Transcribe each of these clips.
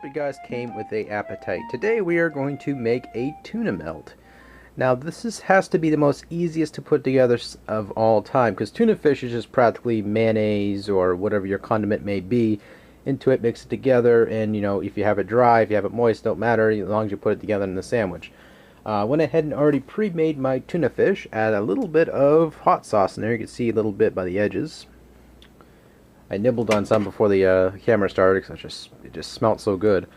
you guys came with a appetite. Today we are going to make a tuna melt. Now has to be the most easiest to put together of all time, because tuna fish is just practically mayonnaise or whatever your condiment may be into it, mix it together, and if you have it dry, if you have it moist, don't matter as long as you put it together in the sandwich. Went ahead and already pre-made my tuna fish. Add a little bit of hot sauce in there. You can see a little bit by the edges. I nibbled on some before the camera started because it just smelled so good.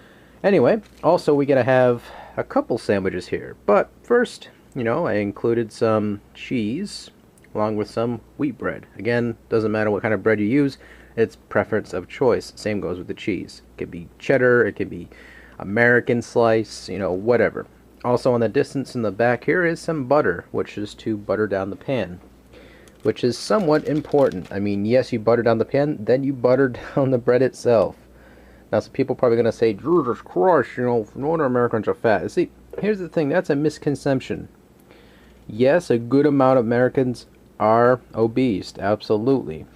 Anyway, also we gotta have a couple sandwiches here. But first, I included some cheese along with some wheat bread. Again, doesn't matter what kind of bread you use, it's preference of choice. Same goes with the cheese. It could be cheddar, it could be American slice, whatever. Also on the distance in the back here is some butter, which is to butter down the pan, which is somewhat important. I mean, yes, you butter down the pan, then you butter down the bread itself. Now, some people are probably going to say, Jesus Christ, no wonder Americans are fat. See, here's the thing, that's a misconception. Yes, a good amount of Americans are obese, absolutely.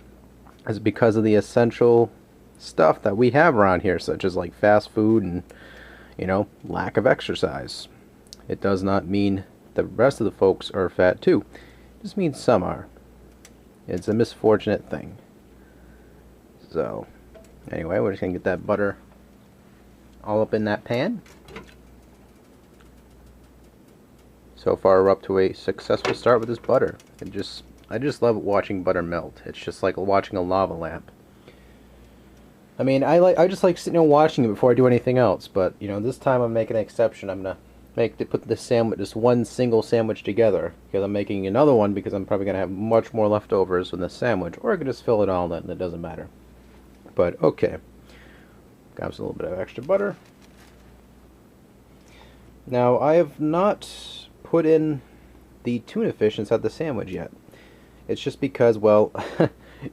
It's because of the essential stuff that we have around here, such as like fast food and, lack of exercise. It does not mean the rest of the folks are fat too. It just means some are. It's a misfortunate thing. So, anyway, we're just going to get that butter all up in that pan. So far, we're up to a successful start with this butter. I just love watching butter melt. It's just like watching a lava lamp. I mean, I just like sitting and watching it before I do anything else. But this time I'm making an exception. I'm gonna put this sandwich, just one single sandwich together, because I'm making another one because I'm probably gonna have much more leftovers in the sandwich, or I could just fill it all in. It doesn't matter. But okay, grab a little bit of extra butter. Now I have not put in the tuna fish inside the sandwich yet. It's just because, well,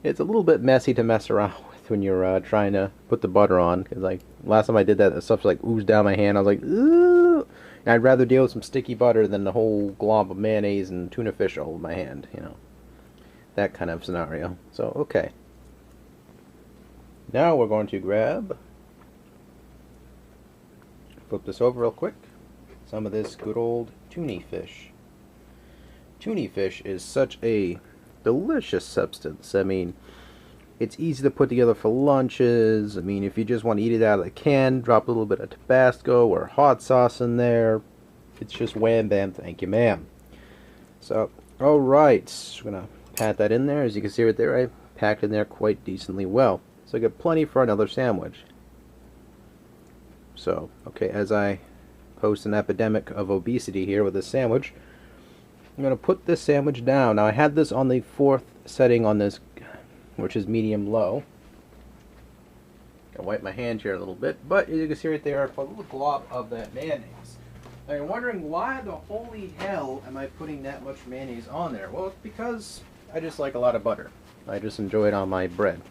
it's a little bit messy to mess around with when you're trying to put the butter on. Because like last time I did that, the stuff like oozed down my hand. I was like, ooh. And I'd rather deal with some sticky butter than the whole glob of mayonnaise and tuna fish all over my hand, that kind of scenario. So, okay. Now we're going to flip this over real quick, some of this good old Tuna Fish. Tuna Fish is such a delicious substance. I mean, it's easy to put together for lunches. I mean, if you just want to eat it out of the can, drop a little bit of Tabasco or hot sauce in there. It's just wham bam, thank you ma'am. So, alright, we're going to pat that in there. As you can see right there, I packed in there quite decently well. So I got plenty for another sandwich. So, okay, as I post an epidemic of obesity here with this sandwich, I'm going to put this sandwich down. Now I had this on the 4th setting on this, which is medium low. I'll wipe my hand here a little bit, but as you can see right there, I put a little glob of that mayonnaise. Now you're wondering, why the holy hell am I putting that much mayonnaise on there? Well, it's because I just like a lot of butter. I just enjoy it on my bread.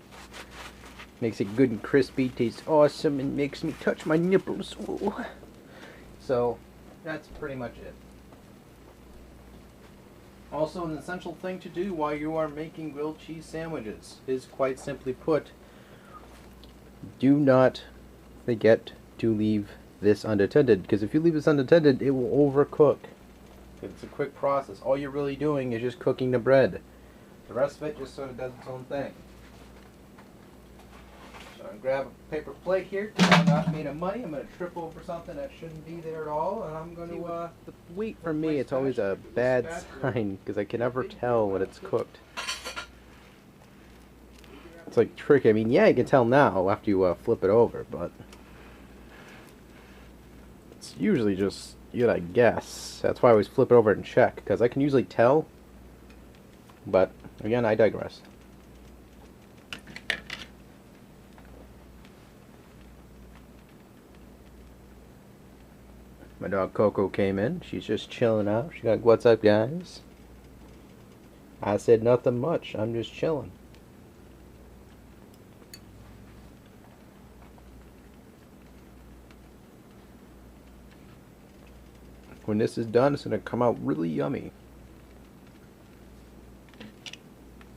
Makes it good and crispy, tastes awesome, and makes me touch my nipples. Ooh. So, that's pretty much it. Also, an essential thing to do while you are making grilled cheese sandwiches is, quite simply put, do not forget to leave this unattended, because if you leave this unattended, it will overcook. It's a quick process. All you're really doing is just cooking the bread. The rest of it just sort of does its own thing. So I'm going to grab a paper plate here. I'm not made of money. I'm going to trip over something that shouldn't be there at all, and I'm going to the weight for me, it's always a bad sign because I can never tell when it's cooked. It's like tricky. I mean, yeah, you can tell now after you flip it over, but it's usually just, you gotta guess. That's why I always flip it over and check, because I can usually tell, but again, I digress. My dog Coco came in. She's just chilling out. She's like, "What's up, guys?" I said nothing much. I'm just chilling. When this is done, it's going to come out really yummy.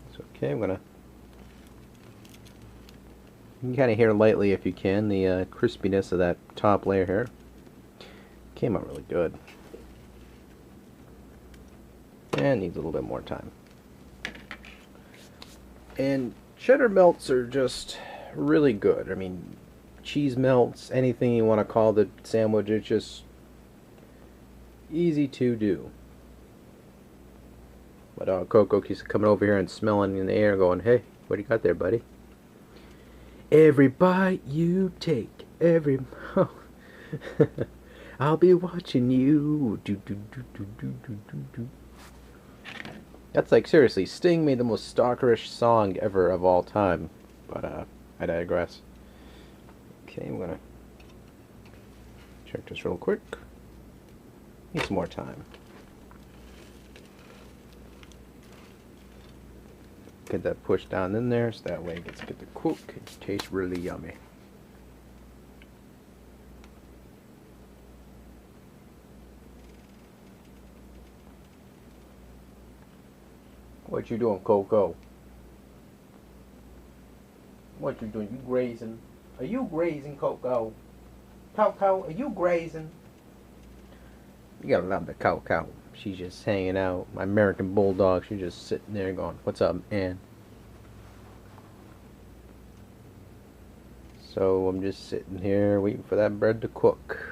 It's okay. I'm going to You can kind of hear lightly if you can the crispiness of that top layer here. Came out really good. And needs a little bit more time. And cheddar melts are just really good. I mean, cheese melts, anything you want to call the sandwich, it's just easy to do. But Coco keeps coming over here and smelling in the air going, hey, what do you got there, buddy? Every bite you take, every I'll be watching you. Do, do, do, do, do, do, do, do. That's like, seriously, Sting made the most stalkerish song ever of all time. But, I digress. Okay, I'm gonna check this real quick. Need some more time. Get that pushed down in there so that way it gets to cook. It tastes really yummy. What you doing, Coco? What you doing? You grazing? Are you grazing, Coco? Coco, are you grazing? You gotta love the Coco. She's just hanging out. My American Bulldog, she's just sitting there going, what's up, Ann? So I'm just sitting here waiting for that bread to cook.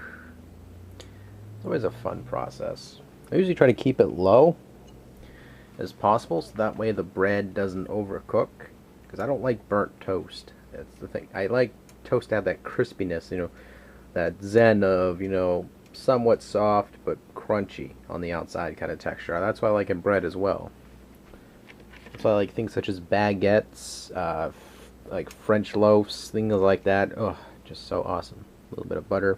It's always a fun process. I usually try to keep it low as possible so that way the bread doesn't overcook, because I don't like burnt toast. That's the thing. I like toast to have that crispiness, you know, that zen of, you know, somewhat soft but crunchy on the outside kind of texture. That's why I like in bread as well. That's why I like things such as baguettes, like French loaves, things like that. Oh, just so awesome. A little bit of butter,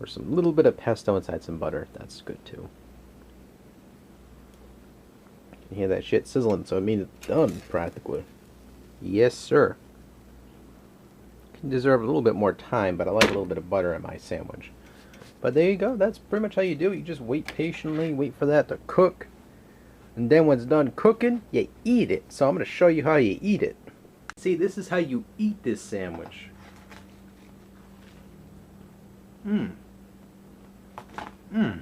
or some little bit of pesto inside some butter. That's good too. You can hear that shit sizzling, so it means it's done practically. Yes, sir. Can deserve a little bit more time, but I like a little bit of butter in my sandwich. But there you go. That's pretty much how you do it. You just wait patiently, wait for that to cook, and then when it's done cooking, you eat it. So I'm going to show you how you eat it. See, this is how you eat this sandwich. Mmm. Mmm.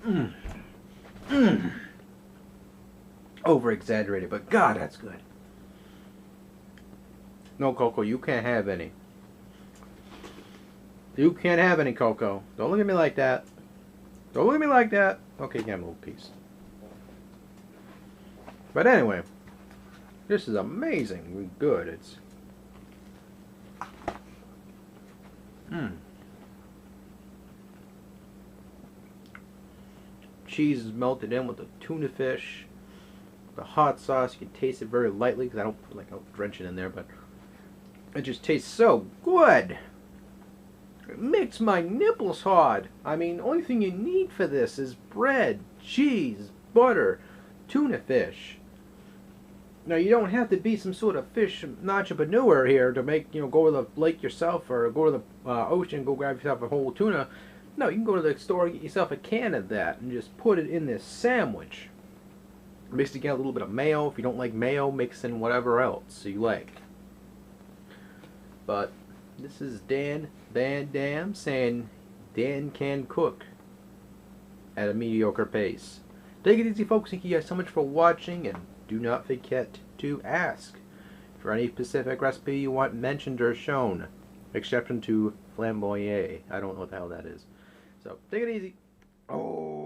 Mmm. Mmm. Over exaggerated, but God, that's good. No, Coco, you can't have any. You can't have any, Coco. Don't look at me like that. Don't look at me like that. Okay, you can have a little piece. But anyway, this is amazingly good. It's cheese is melted in with the tuna fish. The hot sauce, you can taste it very lightly because I don't drench it in there, but it just tastes so good. It makes my nipples hard. I mean, the only thing you need for this is bread, cheese, butter, tuna fish. Now, you don't have to be some sort of fish entrepreneur here to make, you know, go to the lake yourself or go to the ocean and go grab yourself a whole tuna. No, you can go to the store and get yourself a can of that and just put it in this sandwich. Mix together a little bit of mayo. If you don't like mayo, mix in whatever else you like. But this is DanVanDam saying Dan can cook at a mediocre pace. Take it easy, folks. Thank you guys so much for watching, and do not forget to ask for any specific recipe you want mentioned or shown, exception to flamboyant. I don't know what the hell that is. So take it easy. Oh.